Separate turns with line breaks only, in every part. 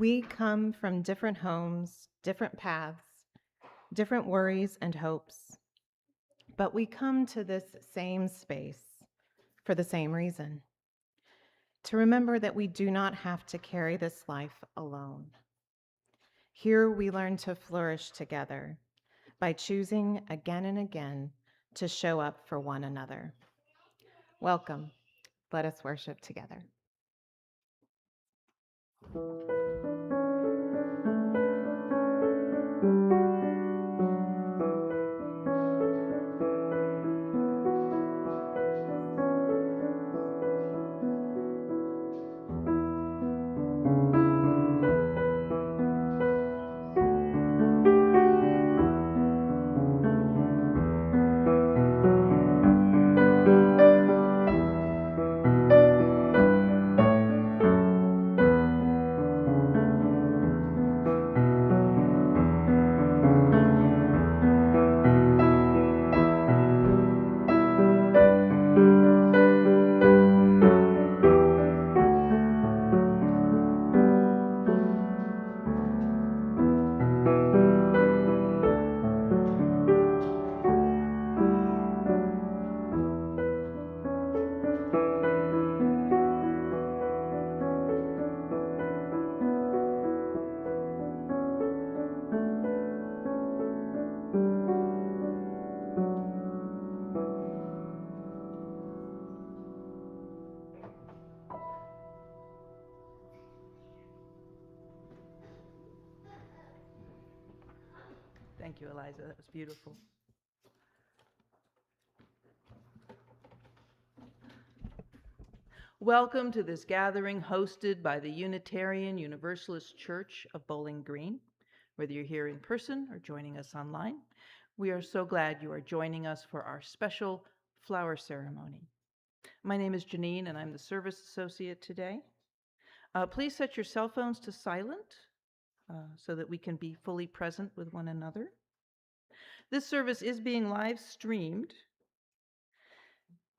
We come from different homes, different paths, different worries and hopes, but we come to this same space for the same reason: to remember that we do not have to carry this life alone. Here we learn to flourish together by choosing again and again to show up for one another. Welcome. Let us worship together.
Thank you, Eliza. That was beautiful. Welcome to this gathering hosted by the Unitarian Universalist Church of Bowling Green. Whether you're here in person or joining us online, we are so glad you are joining us for our special flower ceremony. My name is Janine, and I'm the service associate today. Please set your cell phones to silent so that we can be fully present with one another. This service is being live streamed.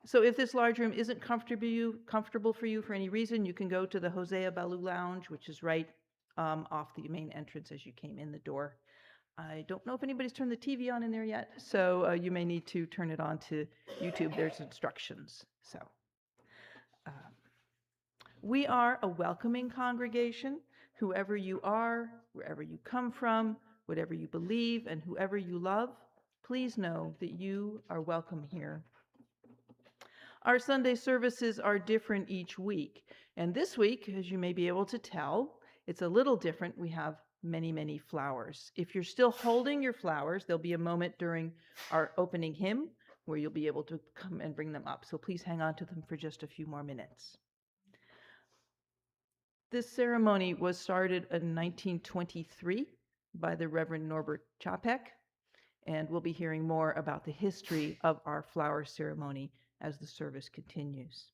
So if this large room isn't comfortable for you for any reason, you can go to the Hosea Balu Lounge, which is right off the main entrance as you came in the door. I don't know if anybody's turned the TV on in there yet, so you may need to turn it on to YouTube. There's instructions. So we are a welcoming congregation. Whoever you are, wherever you come from, whatever you believe, and whoever you love, please know that you are welcome here. Our Sunday services are different each week, and this week, as you may be able to tell, it's a little different. We have many, many flowers. If you're still holding your flowers, there'll be a moment during our opening hymn where you'll be able to come and bring them up, so please hang on to them for just a few more minutes. This ceremony was started in 1923 by the Reverend Norbert Chapek, and we'll be hearing more about the history of our flower ceremony as the service continues.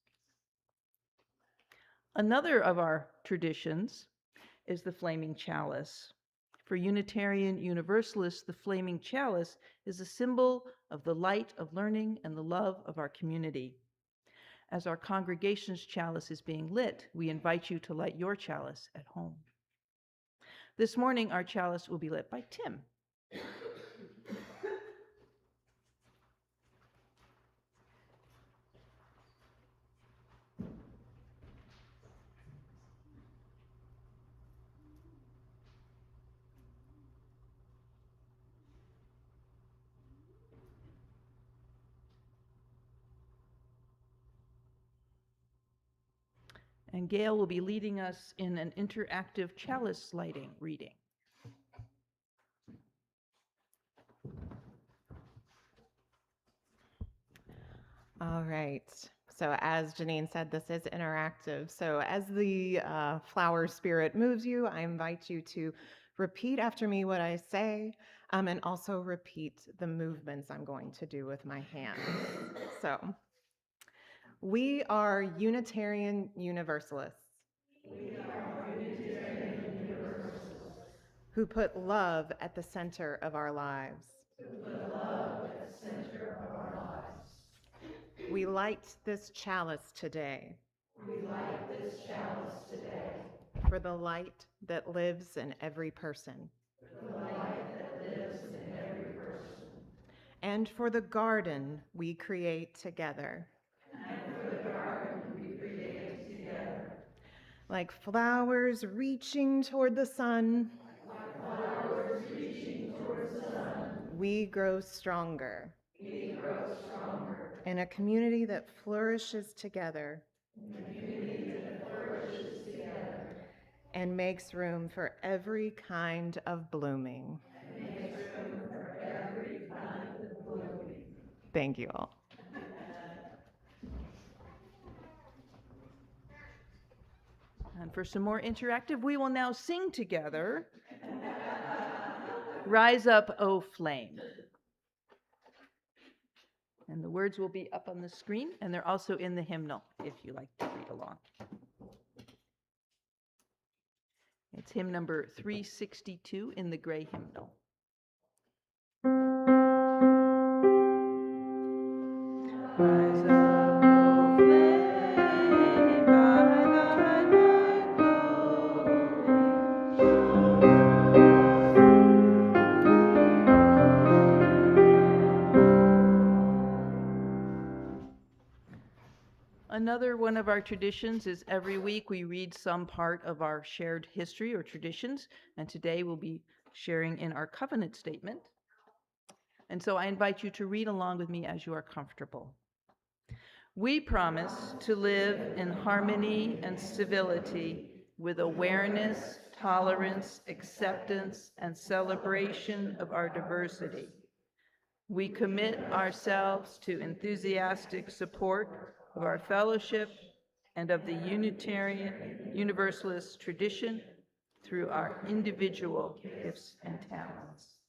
Another of our traditions is the flaming chalice. For Unitarian Universalists, the flaming chalice is a symbol of the light of learning and the love of our community. As our congregation's chalice is being lit, we invite you to light your chalice at home. This morning, our chalice will be lit by Tim. And Gail will be leading us in an interactive chalice lighting reading.
All right. So as Janine said, this is interactive. So as the flower spirit moves you, I invite you to repeat after me what I say, and also repeat the movements I'm going to do with my hands. So we are Unitarian Universalists.
We are Unitarian Universalists
Who put love at the center of our lives.
who put love at the center of our lives.
We light this chalice today.
We light this chalice today
For the light that lives in every person. And for the garden we create together. Like flowers reaching toward the sun. We grow stronger. In a community that flourishes together. And makes room for every kind of blooming. Thank you all.
And for some more interactive, we will now sing together, Rise Up, O Flame. And the words will be up on the screen, and they're also in the hymnal, if you like to read along. It's hymn number 362 in the gray hymnal. Rise up, O flame, by thy light glowing. Another one of our traditions is every week we read some part of our shared history or traditions, and today we'll be sharing in our covenant statement. And so I invite you to read along with me as you are comfortable. We promise to live in harmony and civility with awareness, tolerance, acceptance, and celebration of our diversity. We commit ourselves to enthusiastic support of our fellowship and of the Unitarian Universalist tradition through our individual gifts and talents.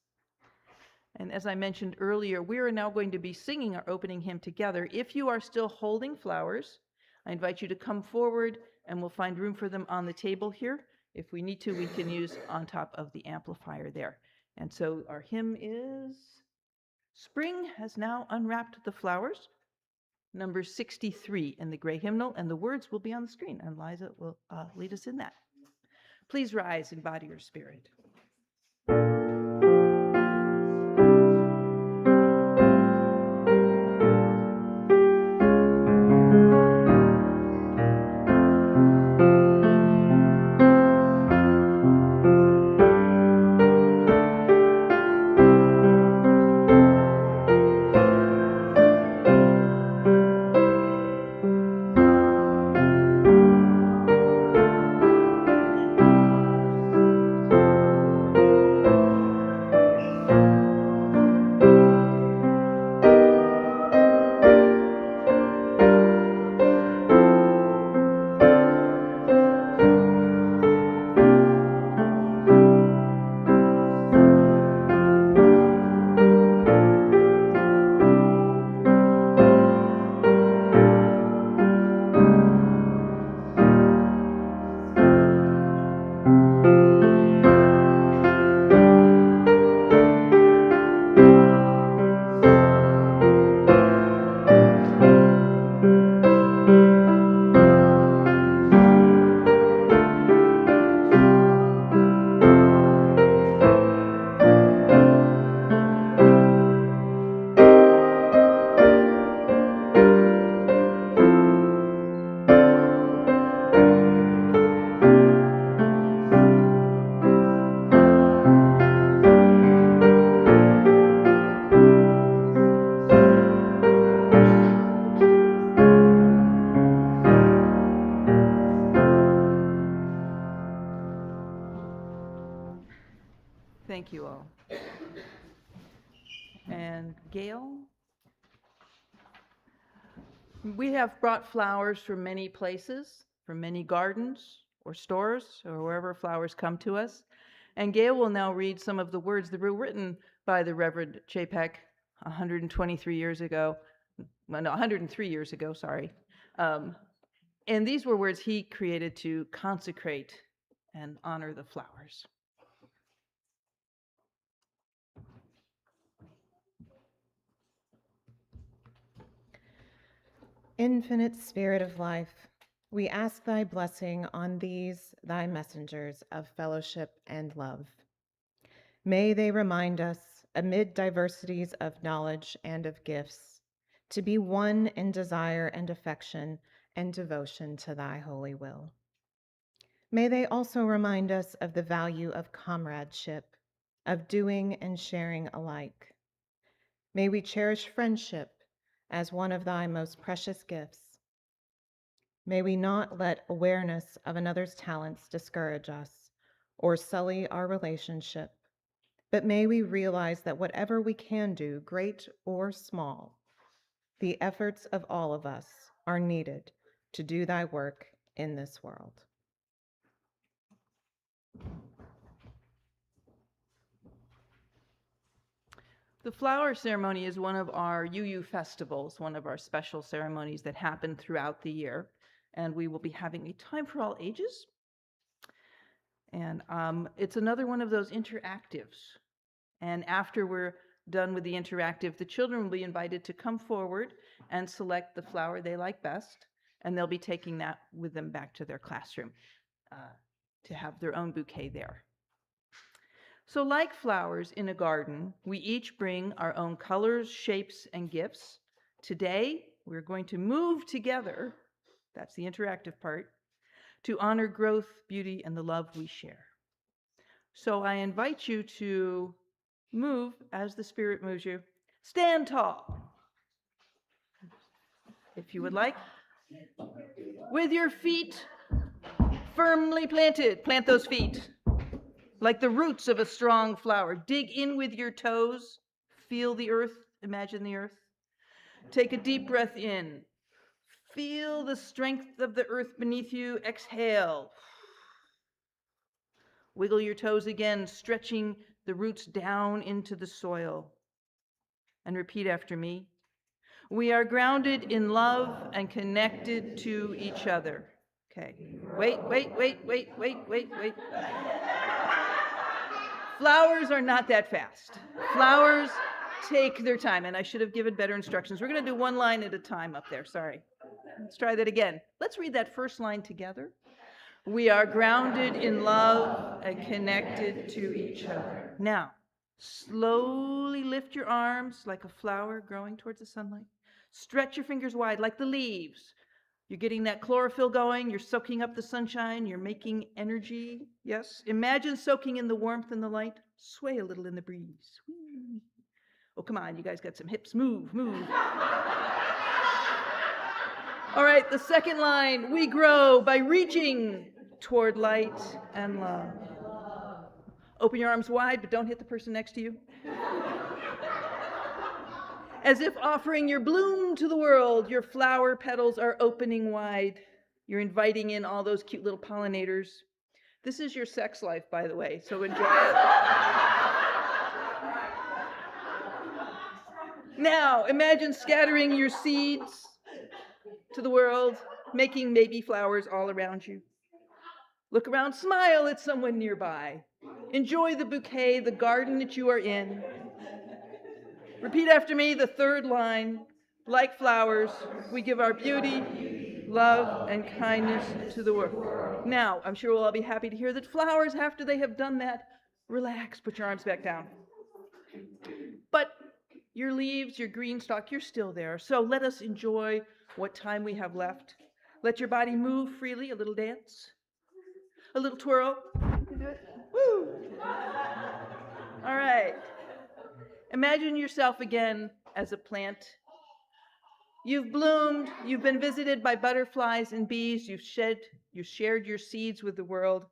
And as I mentioned earlier, we are now going to be singing our opening hymn together. If you are still holding flowers, I invite you to come forward and we'll find room for them on the table here. If we need to, we can use on top of the amplifier there. And so our hymn is Spring Has Now Unwrapped the Flowers, number 63 in the gray hymnal, and the words will be on the screen, and Liza will lead us in that. Please rise in body or spirit. Thank you all. And Gail? We have brought flowers from many places, from many gardens or stores or wherever flowers come to us. And Gail will now read some of the words that were written by the Reverend Chapek 123 years ago. Well, no, 103 years ago, sorry. And these were words he created to consecrate and honor the flowers.
Infinite Spirit of life, We ask thy blessing on these, thy messengers of fellowship and love. May they remind us, amid diversities of knowledge and of gifts, to be one in desire and affection and devotion to thy holy will. May they also remind us of the value of comradeship, of doing and sharing alike. May we cherish friendship as one of thy most precious gifts. May we not let awareness of another's talents discourage us or sully our relationship, but may we realize that whatever we can do, great or small, the efforts of all of us are needed to do thy work in this world.
The flower ceremony is one of our UU festivals, one of our special ceremonies that happen throughout the year. And we will be having a time for all ages. And it's another one of those interactives. And after we're done with the interactive, the children will be invited to come forward and select the flower they like best. And they'll be taking that with them back to their classroom to have their own bouquet there. So like flowers in a garden, we each bring our own colors, shapes, and gifts. Today, we're going to move together, that's the interactive part, to honor growth, beauty, and the love we share. So I invite you to move as the Spirit moves you. Stand tall, if you would like. With your feet firmly planted, plant those feet. Like the roots of a strong flower. Dig in with your toes. Feel the earth. Imagine the earth. Take a deep breath in. Feel the strength of the earth beneath you. Exhale. Wiggle your toes again, stretching the roots down into the soil. And repeat after me. We are grounded in love and connected to each other. Okay. Wait. Flowers are not that fast. Flowers take their time, and I should have given better instructions. We're going to do one line at a time up there. Sorry. Let's try that again. Let's read that first line together. We are grounded in love and connected to each other. Now, slowly lift your arms like a flower growing towards the sunlight. Stretch your fingers wide like the leaves. You're getting that chlorophyll going. You're soaking up the sunshine. You're making energy. Yes? Imagine soaking in the warmth and the light. Sway a little in the breeze. Oh, come on. You guys got some hips. Move. All right. The second line. We grow by reaching toward light and love. Open your arms wide, but don't hit the person next to you. As if offering your bloom to the world, your flower petals are opening wide. You're inviting in all those cute little pollinators. This is your sex life, by the way, so enjoy it. Now, imagine scattering your seeds to the world, making baby flowers all around you. Look around, smile at someone nearby. Enjoy the bouquet, the garden that you are in. Repeat after me the third line. Like flowers, we give our beauty, love, and kindness to the world. Now, I'm sure we'll all be happy to hear that flowers, after they have done that, relax, put your arms back down. But your leaves, your green stalk, you're still there. So let us enjoy what time we have left. Let your body move freely, a little dance, a little twirl. You do it? Woo! All right. Imagine yourself again as a plant. You've bloomed, you've been visited by butterflies and bees, you've shared your seeds with the world.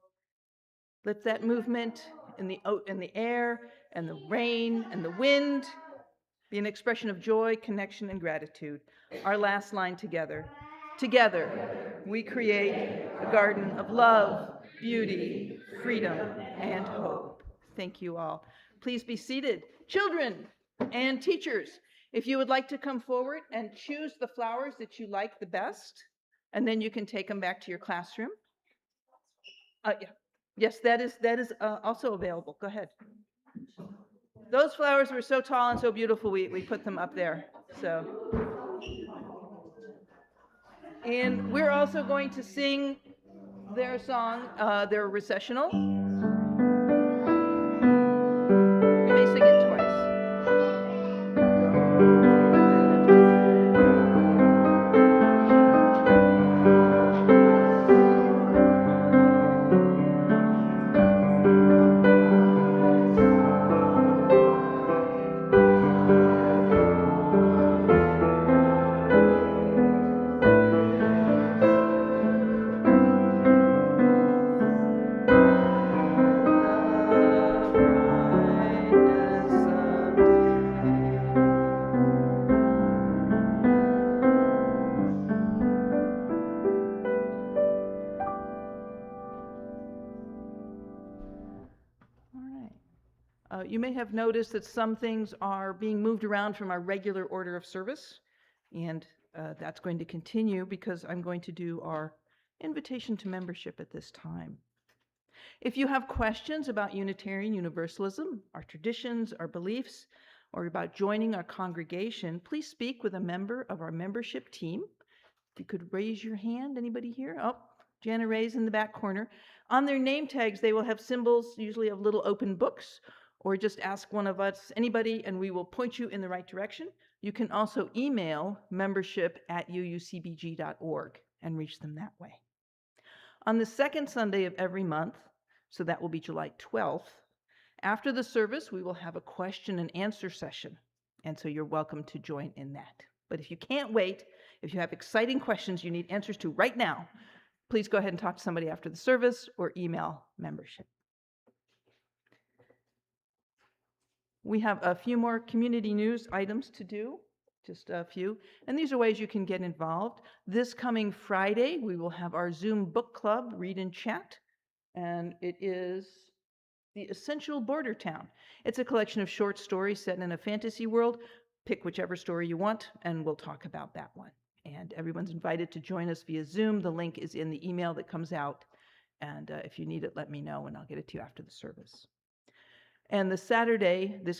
Let that movement in the air and the rain and the wind be an expression of joy, connection, and gratitude. Our last line together. Together, we create a garden of love, beauty, freedom, and hope. Thank you all. Please be seated. Children and teachers, if you would like to come forward and choose the flowers that you like the best, and then you can take them back to your classroom. Yeah. Yes, that is also available. Go ahead. Those flowers were so tall and so beautiful, we put them up there. So And we're also going to sing their song, their recessional. We may sing it twice. You may have noticed that some things are being moved around from our regular order of service, and that's going to continue because I'm going to do our invitation to membership at this time. If you have questions about Unitarian Universalism, our traditions, our beliefs, or about joining our congregation, please speak with a member of our membership team. If you could raise your hand, anybody here? Oh, Jana Ray's in the back corner. On their name tags, they will have symbols, usually of little open books, or just ask one of us, anybody, and we will point you in the right direction. You can also email membership@uucbg.org and reach them that way. On the second Sunday of every month, so that will be July 12th, after the service, we will have a question and answer session, and so you're welcome to join in that. But if you can't wait, if you have exciting questions you need answers to right now, please go ahead and talk to somebody after the service or email membership. We have a few more community news items to do, just a few, and these are ways you can get involved. This coming Friday, we will have our Zoom book club read and chat, and it is The Essential Border Town. It's a collection of short stories set in a fantasy world. Pick whichever story you want, and we'll talk about that one. And everyone's invited to join us via Zoom. The link is in the email that comes out, and if you need it, let me know, and I'll get it to you after the service. And this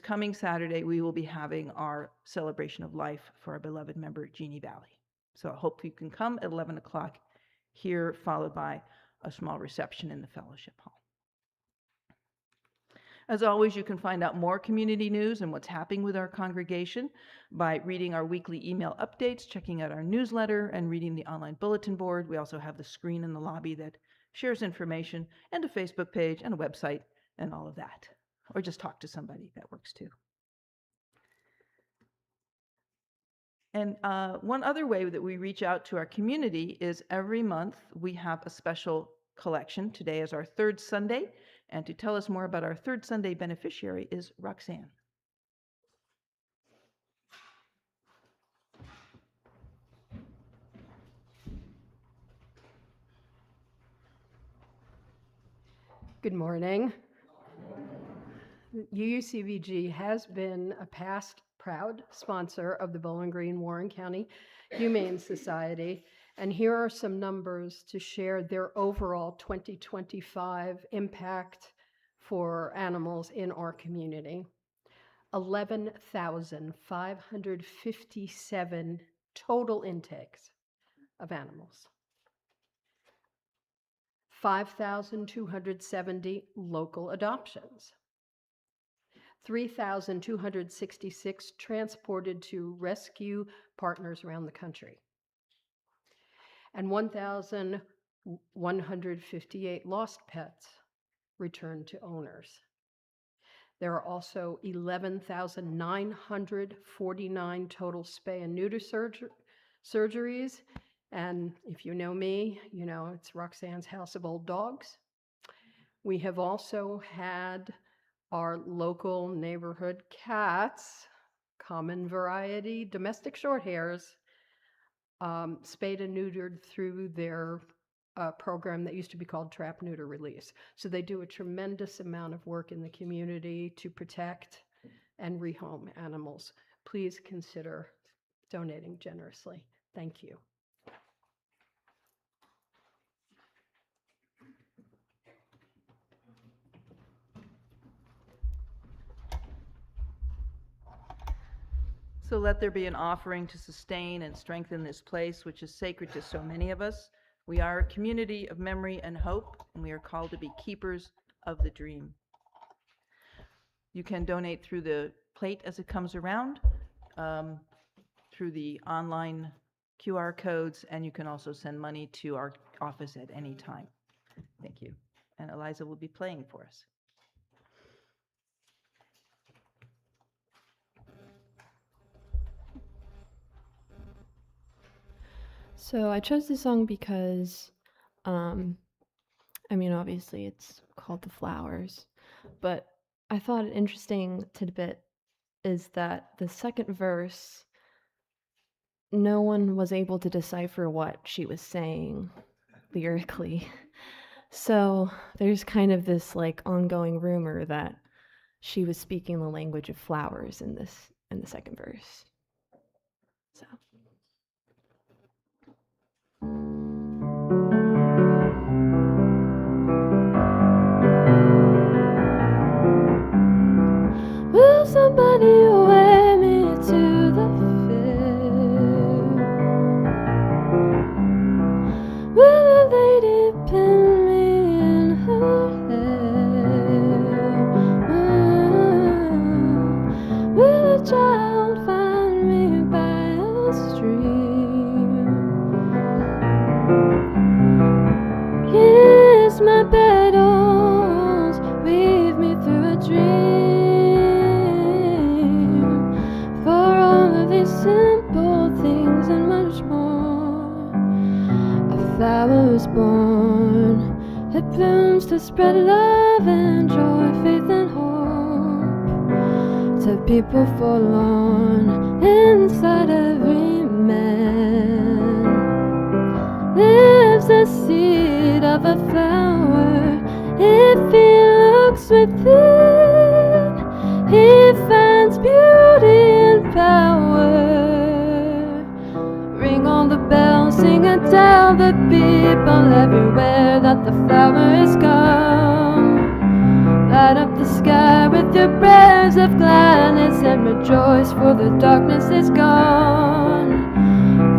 coming Saturday, we will be having our celebration of life for our beloved member, Jeannie Valley. So I hope you can come at 11 o'clock here, followed by a small reception in the fellowship hall. As always, you can find out more community news and what's happening with our congregation by reading our weekly email updates, checking out our newsletter, and reading the online bulletin board. We also have the screen in the lobby that shares information, and a Facebook page and a website and all of that. Or just talk to somebody, that works too. And one other way that we reach out to our community is every month we have a special collection. Today is our third Sunday, and to tell us more about our third Sunday beneficiary is Roxanne.
Good morning. UUCBG has been a past proud sponsor of the Bowling Green Warren County Humane Society, and here are some numbers to share their overall 2025 impact for animals in our community. 11,557 total intakes of animals. 5,270 local adoptions, 3,266 transported to rescue partners around the country, and 1,158 lost pets returned to owners. There are also 11,949 total spay and neuter surgeries. And if you know me, you know it's Roxanne's House of Old Dogs. We have also had our local neighborhood cats, common variety, domestic short hairs, spayed and neutered through their program that used to be called Trap, Neuter, Release. So they do a tremendous amount of work in the community to protect and rehome animals. Please consider donating generously. Thank you.
So let there be an offering to sustain and strengthen this place, which is sacred to so many of us. We are a community of memory and hope, and we are called to be keepers of the dream. You can donate through the plate as it comes around, through the online QR codes, and you can also send money to our office at any time. Thank you. And Eliza will be playing for us.
So I chose this song because, I mean, obviously it's called The Flowers, but I thought an interesting tidbit is that the second verse, no one was able to decipher what she was saying lyrically. So there's kind of this like ongoing rumor that she was speaking the language of flowers in the second verse. So will somebody wear me to the fair? Will a lady pin me in her hair? Will a child find me by a stream? Kiss my petals, weave me through a dream. For all of these simple things and much more, a flower was born. It blooms to spread love and joy, faith and hope to people forlorn inside every man. Lives the seed of a flower. If he looks within, he finds beauty and power. Ring all the bells, sing and tell the people everywhere that the flower is come. Light up the sky with your prayers of gladness and rejoice, for the darkness is gone.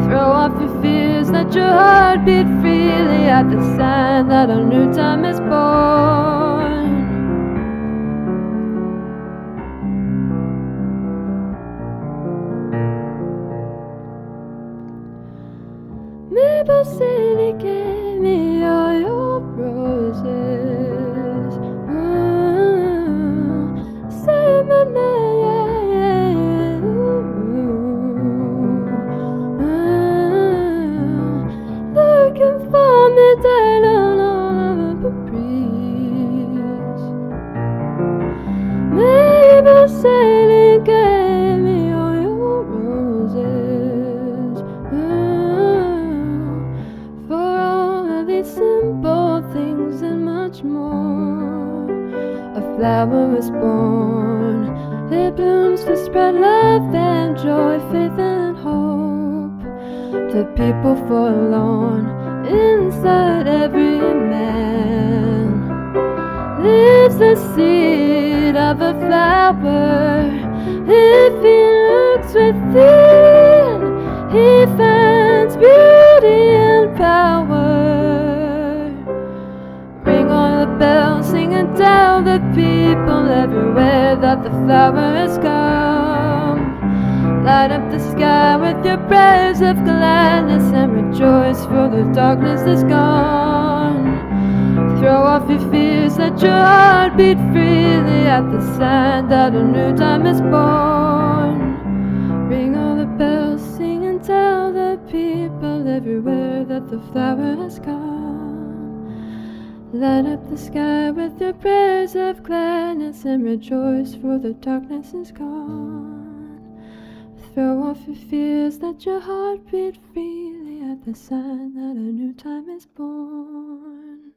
Throw off your fears, let your heart beat freely at the sign that a new time is born. Maple City gave me all your roses. Say my name. Looking for me down on all of the breeze. Maple City gave me all your roses. For all of these simple things and much more, a flower was born. It blooms to spread love and joy, faith and hope to people forlorn inside every man. Lives the seed of a flower. If he looks within, he finds beauty and power. Ring all the bells, sing and tell the people everywhere that the flower has come. Light up the sky with your prayers of gladness and rejoice, for the darkness is gone. Throw off your fears, let your heart beat freely at the sign that a new time is born. Ring all the bells, sing and tell the people everywhere that the flower has come. Light up the sky with your prayers of gladness and rejoice, for the darkness is gone. Throw off your fears, let your heart beat freely at the sign that a new time is born.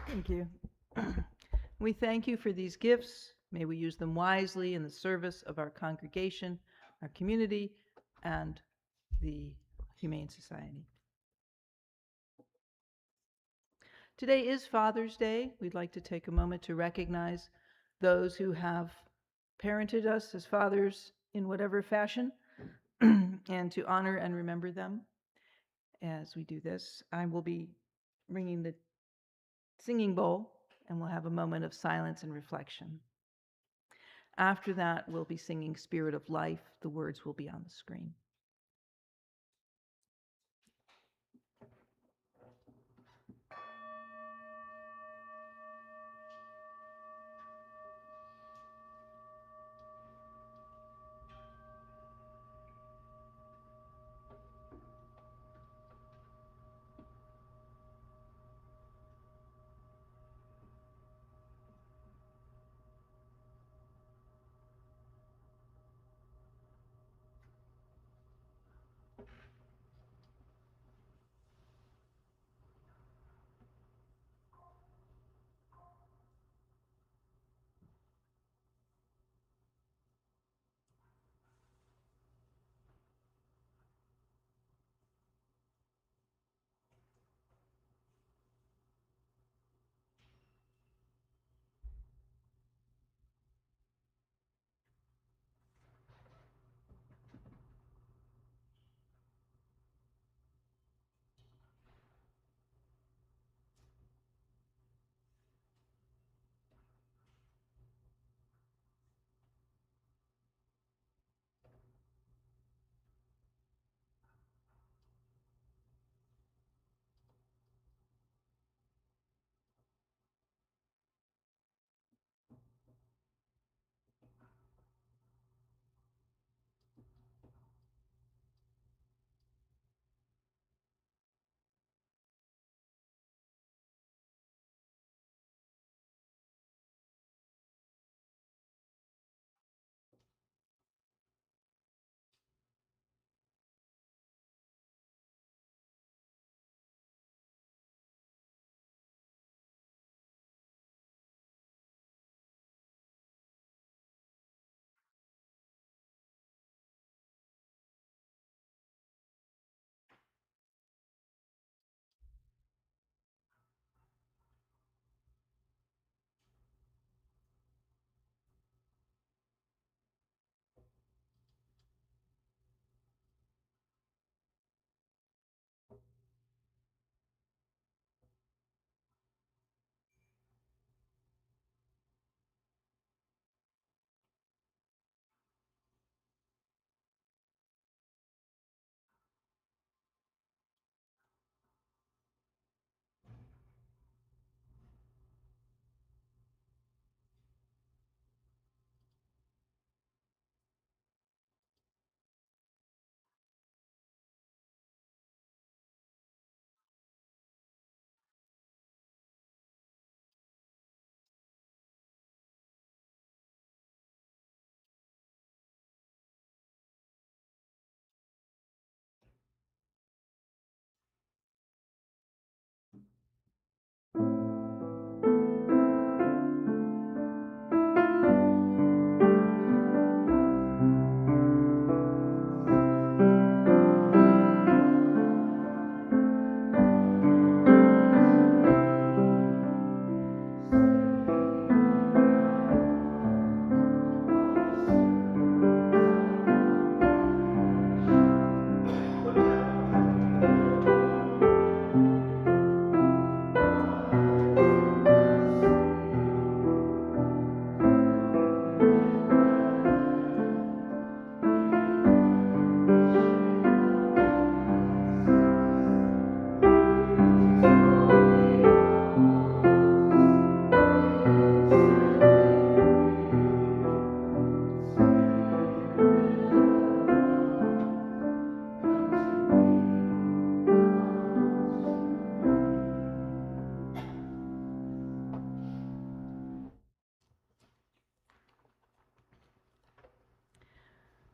Thank you. We thank you for these gifts. May we use them wisely in the service of our congregation, our community, and the Humane Society. Today is Father's Day. We'd like to take a moment to recognize those who have parented us as fathers in whatever fashion and to honor and remember them as we do this. I will be ringing the singing bowl and we'll have a moment of silence and reflection. After that, we'll be singing Spirit of Life. The words will be on the screen.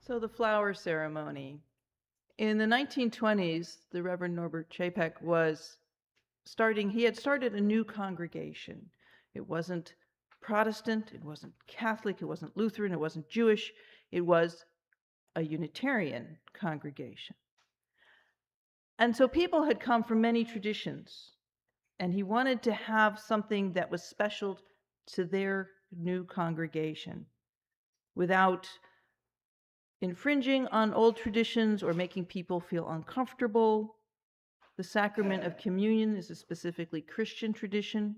So the flower ceremony. In the 1920s, the Reverend Norbert Chapek he had started a new congregation. It wasn't Protestant, it wasn't Catholic, it wasn't Lutheran, it wasn't Jewish, it was a Unitarian congregation. And so people had come from many traditions. And he wanted to have something that was special to their new congregation without infringing on old traditions or making people feel uncomfortable. The sacrament of communion is a specifically Christian tradition,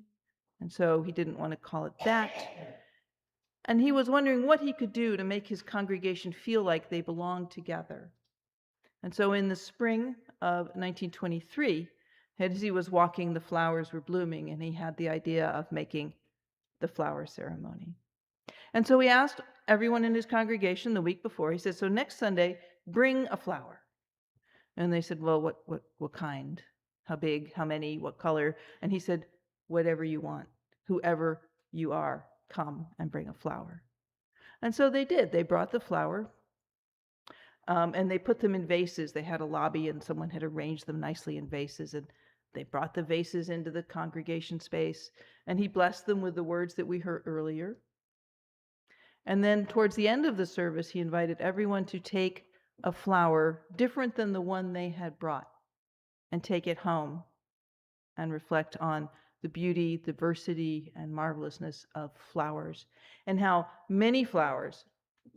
and so he didn't want to call it that. And he was wondering what he could do to make his congregation feel like they belonged together. And so in the spring of 1923, as he was walking, the flowers were blooming, and he had the idea of making the flower ceremony. And so he asked everyone in his congregation the week before, he said, so next Sunday, bring a flower. And they said, well, what kind? How big? How many? What color? And he said, whatever you want. Whoever you are, come and bring a flower. And so they did. They brought the flower, and they put them in vases. They had a lobby, and someone had arranged them nicely in vases. And they brought the vases into the congregation space, and he blessed them with the words that we heard earlier. And then towards the end of the service, he invited everyone to take a flower different than the one they had brought and take it home and reflect on the beauty, diversity, and marvelousness of flowers, and how many flowers,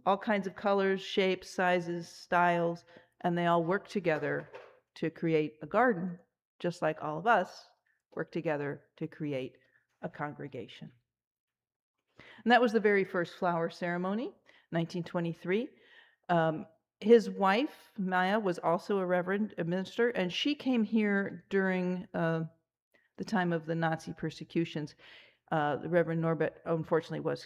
all kinds of colors, shapes, sizes, styles, and they all work together to create a garden, just like all of us work together to create a congregation. And that was the very first flower ceremony, 1923. His wife, Maya, was also a minister, and she came here during the time of the Nazi persecutions. The Reverend Norbert, unfortunately, was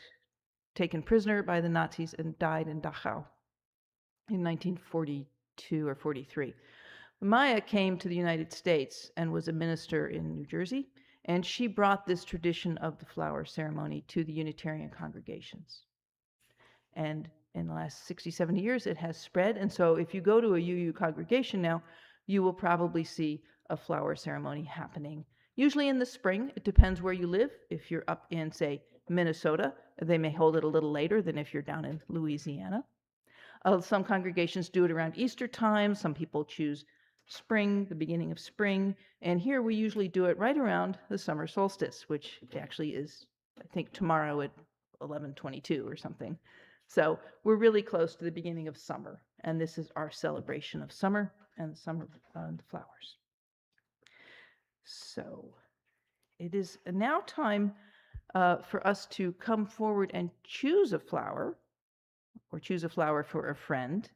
taken prisoner by the Nazis and died in Dachau in 1942 or 43. Maya came to the United States and was a minister in New Jersey, and she brought this tradition of the flower ceremony to the Unitarian congregations. And in the last 60, 70 years, it has spread. And so if you go to a UU congregation now, you will probably see a flower ceremony happening. Usually in the spring. It depends where you live. If you're up in, say, Minnesota, they may hold it a little later than if you're down in Louisiana. Some congregations do it around Easter time. Some people choose spring, the beginning of spring. And here we usually do it right around the summer solstice, which actually is, I think, tomorrow at 11:22 or something. So we're really close to the beginning of summer. And this is our celebration of summer and the summer flowers. So it is now time for us to come forward and choose a flower, or choose a flower for a friend.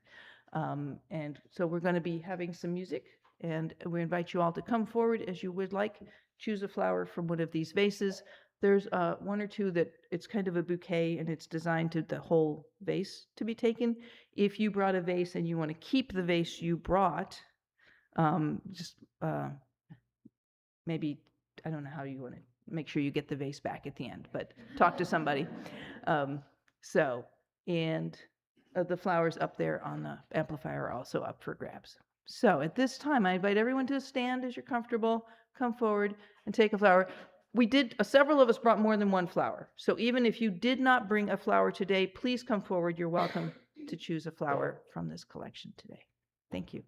And so we're going to be having some music, and we invite you all to come forward as you would like. Choose a flower from one of these vases. There's one or two that it's kind of a bouquet, and it's designed to the whole vase to be taken. If you brought a vase and you want to keep the vase you brought, maybe, I don't know how you want to make sure you get the vase back at the end, but talk to somebody. The flowers up there on the amplifier are also up for grabs. So at this time, I invite everyone to stand as you're comfortable, come forward and take a flower. Several of us brought more than one flower. So even if you did not bring a flower today, please come forward. You're welcome to choose a flower from this collection today. Thank you.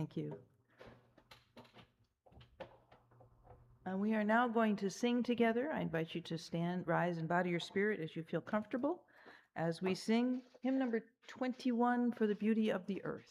Thank you. And we are now going to sing together. I invite you to stand, rise, and bow to your spirit as you feel comfortable as we sing hymn number 21, For the Beauty of the Earth.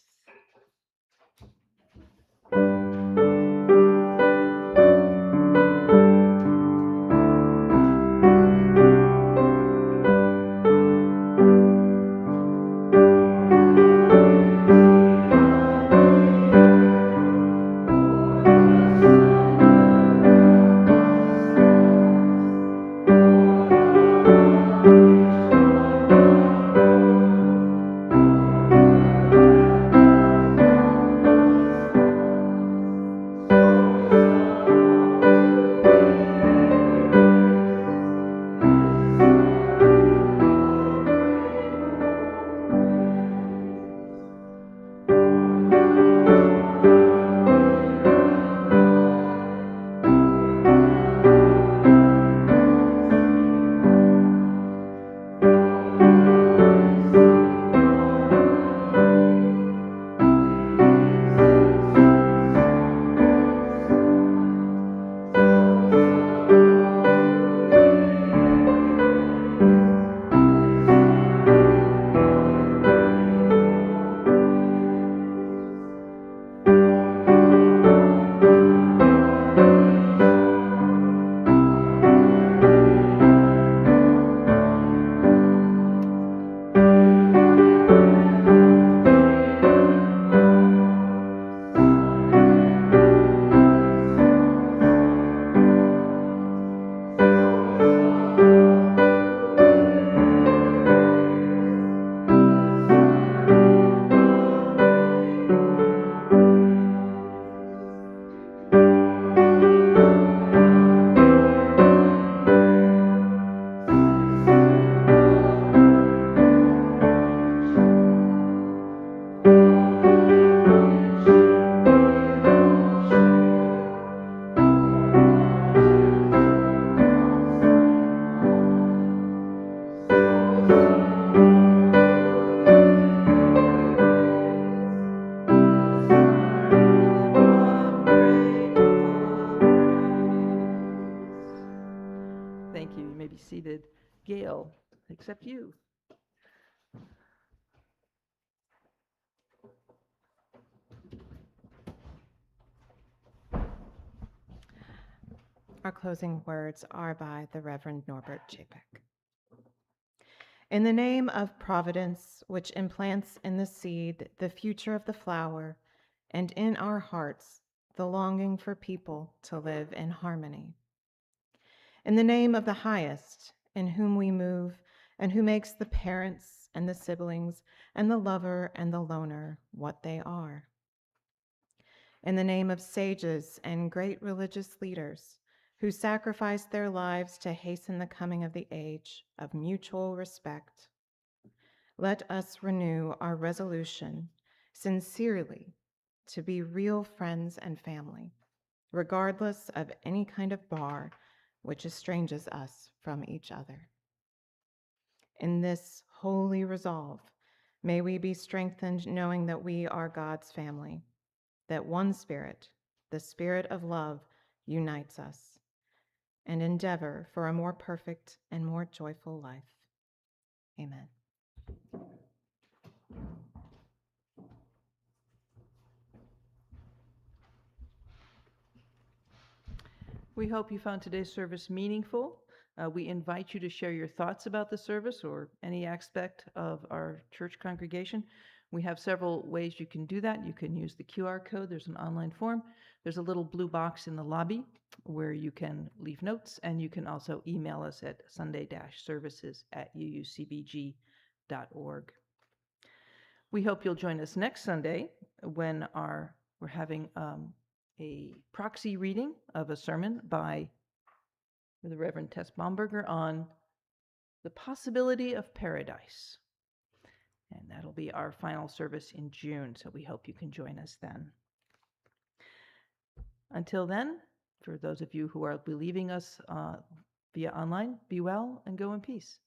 Thank you. You may be seated. Gail, except you.
Our closing words are by the Reverend Norbert Chapek. In the name of Providence, which implants in the seed the future of the flower, and in our hearts the longing for people to live in harmony. In the name of the highest, in whom we move, and who makes the parents and the siblings and the lover and the loner what they are. In the name of sages and great religious leaders who sacrificed their lives to hasten the coming of the age of mutual respect, let us renew our resolution sincerely to be real friends and family, regardless of any kind of bar which estranges us from each other. In this holy resolve, may we be strengthened knowing that we are God's family, that one Spirit, the Spirit of love, unites us, and endeavor for a more perfect and more joyful life. Amen.
We hope you found today's service meaningful. We invite you to share your thoughts about the service or any aspect of our church congregation. We have several ways you can do that. You can use the QR code. There's an online form. There's a little blue box in the lobby where you can leave notes, and you can also email us at sunday-services@uucbg.org. We hope you'll join us next Sunday when we're having a proxy reading of a sermon by the Reverend Tess Bomberger on the possibility of paradise. And that'll be our final service in June, so we hope you can join us then. Until then, for those of you who are leaving us via online, be well and go in peace.